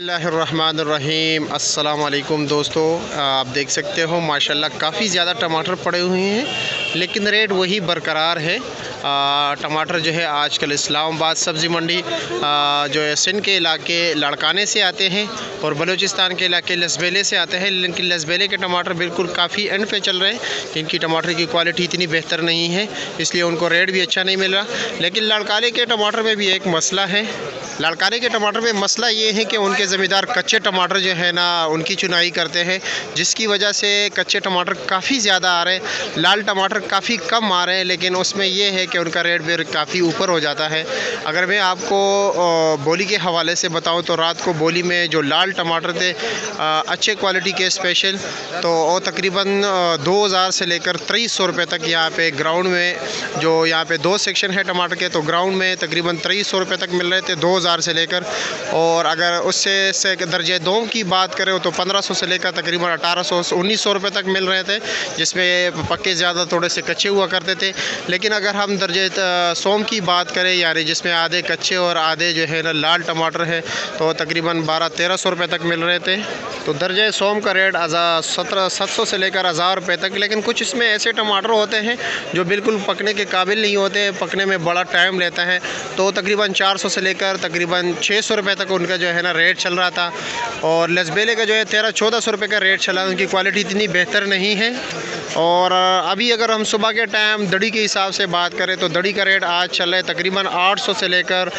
बिस्मिल्लाहिर्रहमानिर्रहीम। अस्सलाम वालेकुम दोस्तों, आप देख सकते हो माशाल्लाह काफ़ी ज़्यादा टमाटर पड़े हुए हैं, लेकिन रेट वही बरकरार है। टमाटर जो है आजकल इस्लामाबाद सब्ज़ी मंडी जो है सिंध के इलाके लड़काने से आते हैं और बलूचिस्तान के इलाके लसबेले से आते हैं, लेकिन लसबेले के टमाटर बिल्कुल काफ़ी एंड पे चल रहे हैं। इनकी टमाटर की क्वालिटी इतनी बेहतर नहीं है, इसलिए उनको रेट भी अच्छा नहीं मिल रहा। लेकिन लड़काने के टमाटर में भी एक मसला है। लड़काने के टमाटर में मसला ये है कि उनके ज़मींदार कच्चे टमाटर जो है ना उनकी चुनाई करते हैं, जिसकी वजह से कच्चे टमाटर काफ़ी ज़्यादा आ रहे हैं, लाल टमाटर काफ़ी कम आ रहे हैं। लेकिन उसमें ये है कि उनका रेट भी काफ़ी ऊपर हो जाता है। अगर मैं आपको बोली के हवाले से बताऊं तो रात को बोली में जो लाल टमाटर थे अच्छे क्वालिटी के स्पेशल, तो वो तकरीबन 2000 से लेकर 2300 रुपये तक यहाँ पे ग्राउंड में, जो यहाँ पे 2 सेक्शन है टमाटर के, तो ग्राउंड में तकरीबन 2300 रुपये तक मिल रहे थे 2000 से लेकर। और अगर उससे दर्जे दोम की बात करें तो 1500 से लेकर तकरीबन 1800-1900 रुपये तक मिल रहे थे, जिसमें पक्के ज़्यादा थोड़े से कच्चे हुआ करते थे। लेकिन अगर हम दर्जे सोम की बात करें, यानी जिसमें आधे कच्चे और आधे जो है ना लाल टमाटर है, तो तकरीबन 1200-1300 रुपये तक मिल रहे थे। तो दर्जे सोम का रेट 1700 से लेकर 1000 रुपये तक। लेकिन कुछ इसमें ऐसे टमाटर होते हैं जो बिल्कुल पकने के काबिल नहीं होते, पकने में बड़ा टाइम लेता है, तो तकरीबन 400 से लेकर तकरीबन 600 रुपये तक उनका जो है ना रेट चल रहा था। और लसबेले का जो है 1300-1400 रुपये का रेट चला, उनकी क्वालिटी इतनी बेहतर नहीं है। और अभी अगर हम सुबह के टाइम दड़ी के हिसाब से बात करें तो दड़ी का रेट आज चल रहा है तकरीबन 800 से लेकर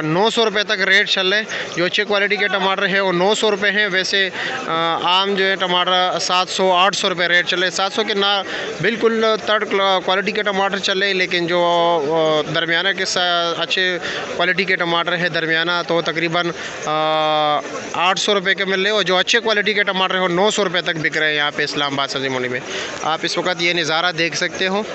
900 रुपये तक रेट चल रहे हैं। जो अच्छे क्वालिटी के टमाटर है वो 900 रुपये हैं। वैसे आम जो है टमाटर 700-800 रुपये रेट चल रहे हैं। 700 के ना बिल्कुल थर्ड क्वालिटी के टमाटर चल रहे हैं, लेकिन जो दरमियाना के अच्छे क्वालिटी के टमाटर है दरमियाना, तो तकरीबन 800 रुपये के मिल रहे हैं। और जो अच्छे क्वालिटी के टमाटर है वो 900 रुपये तक बिक रहे हैं यहाँ पे इस्लामाबाद सब्ज़ी मंडी में। आप इस वक्त ये नज़ारा देख सकते हो।